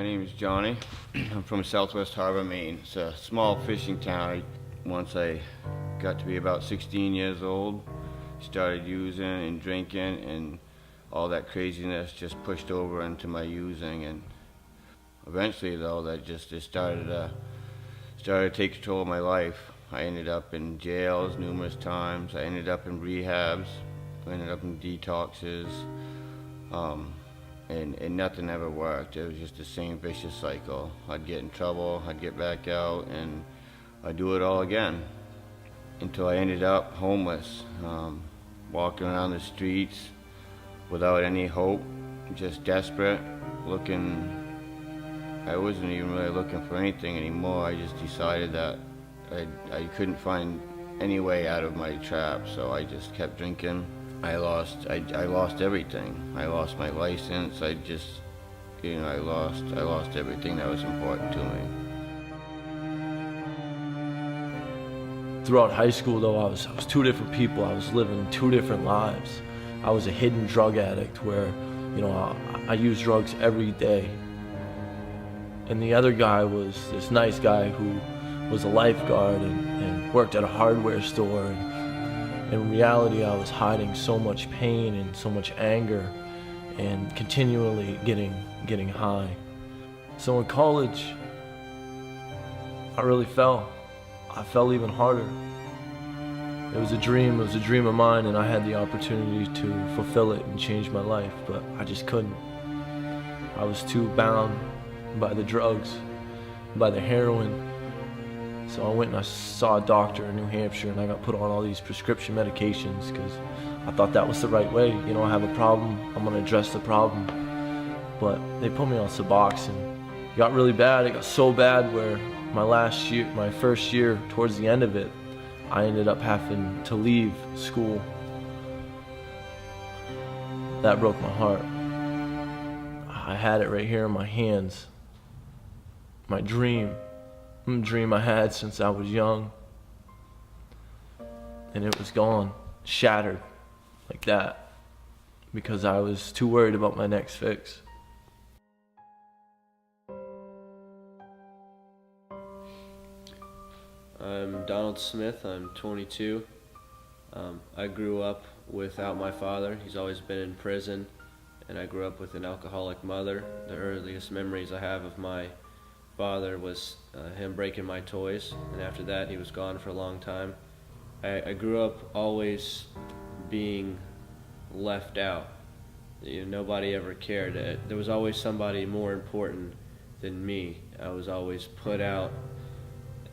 My name is Johnny. I'm from Southwest Harbor, Maine. It's a small fishing town. Once I got to be about 16 years old, started using and drinking, and all that craziness just pushed over into my using. And eventually, though, that just started to take control of my life. I ended up in jails numerous times. I ended up in rehabs. I ended up in detoxes. And nothing ever worked. It was just the same vicious cycle. I'd get in trouble, I'd get back out, and I'd do it all again. Until I ended up homeless, walking around the streets without any hope, just desperate, looking. I wasn't even really looking for anything anymore. I just decided that I couldn't find any way out of my trap, so I just kept drinking. I lost everything. I lost my license. I lost everything that was important to me. Throughout high school, though, I was two different people. I was living two different lives. I was a hidden drug addict where, I used drugs every day. And the other guy was this nice guy who was a lifeguard and worked at a hardware store. In reality, I was hiding so much pain and so much anger and continually getting high. So in college, I really fell. I fell even harder. It was a dream of mine, and I had the opportunity to fulfill it and change my life, but I just couldn't. I was too bound by the drugs, by the heroin. So I went and I saw a doctor in New Hampshire, and I got put on all these prescription medications because I thought that was the right way. I have a problem, I'm gonna address the problem. But they put me on Suboxone. It got really bad. It got so bad where my first year, towards the end of it, I ended up having to leave school. That broke my heart. I had it right here in my hands. My dream I had since I was young, and it was gone, shattered like that, because I was too worried about my next fix. I'm Donald Smith. I'm 22. I grew up without my father. He's always been in prison, and I grew up with an alcoholic mother. The earliest memories I have of my father was him breaking my toys, and after that he was gone for a long time. I grew up always being left out. Nobody ever cared. There was always somebody more important than me. I was always put out.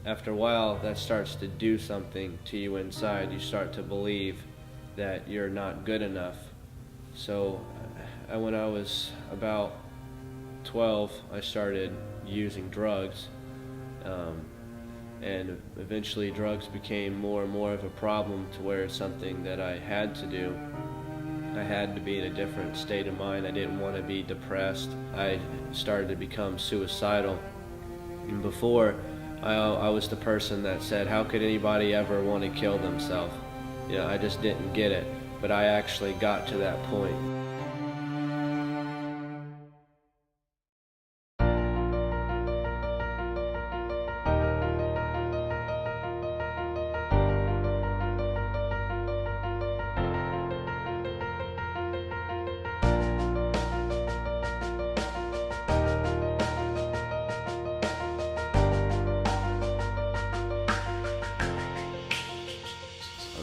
After a while, that starts to do something to you inside. You start to believe that you're not good enough. So when I was about 12, I started using drugs, and eventually drugs became more and more of a problem to where it's something that I had to do. I had to be in a different state of mind. I didn't want to be depressed. I started to become suicidal. And before, I was the person that said, how could anybody ever want to kill themselves? I just didn't get it, but I actually got to that point.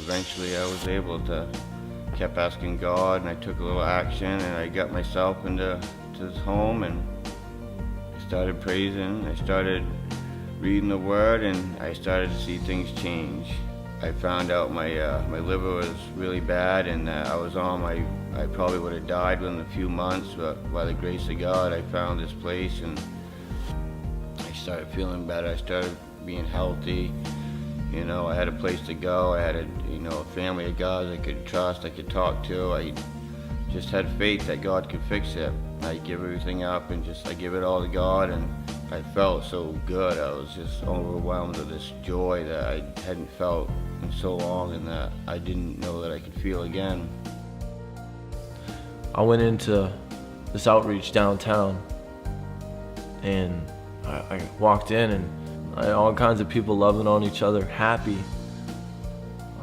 Eventually I was able to, kept asking God, and I took a little action, and I got myself into this home, and I started praising, I started reading the Word, and I started to see things change. I found out my liver was really bad, and I probably would have died within a few months, but by the grace of God I found this place, and I started feeling better. I started being healthy. I had a place to go. I had a family of guys I could trust, I could talk to. I just had faith that God could fix it. I give everything up and I give it all to God, and I felt so good. I was just overwhelmed with this joy that I hadn't felt in so long, and that I didn't know that I could feel again. I went into this outreach downtown, And I walked in and all kinds of people loving on each other, happy.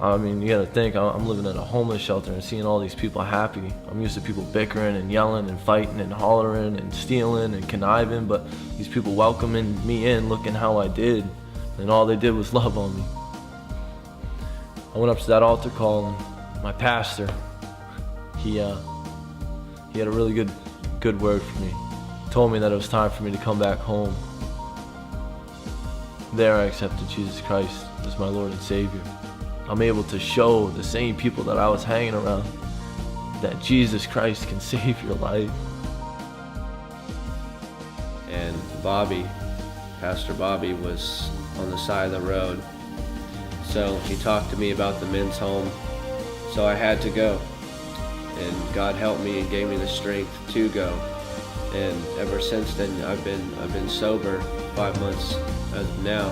I mean, you gotta think, I'm living in a homeless shelter and seeing all these people happy. I'm used to people bickering and yelling and fighting and hollering and stealing and conniving, but these people welcoming me in, looking how I did, and all they did was love on me. I went up to that altar call, and my pastor, he had a really good word for me. He told me that it was time for me to come back home. There I accepted Jesus Christ as my Lord and Savior. I'm able to show the same people that I was hanging around that Jesus Christ can save your life. And Bobby, Pastor Bobby, was on the side of the road. So he talked to me about the men's home. So I had to go. And God helped me and gave me the strength to go. And ever since then, I've been sober 5 months as of now.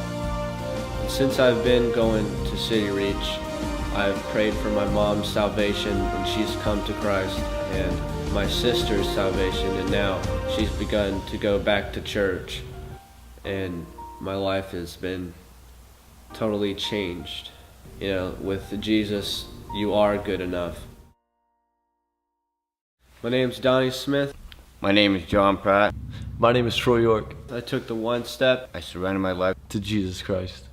And since I've been going to City Reach, I've prayed for my mom's salvation, and she's come to Christ, and my sister's salvation, and now she's begun to go back to church. And my life has been totally changed. You know, with Jesus, you are good enough. My name's Donnie Smith. My name is John Pratt. My name is Troy York. I took the one step. I surrendered my life To Jesus Christ.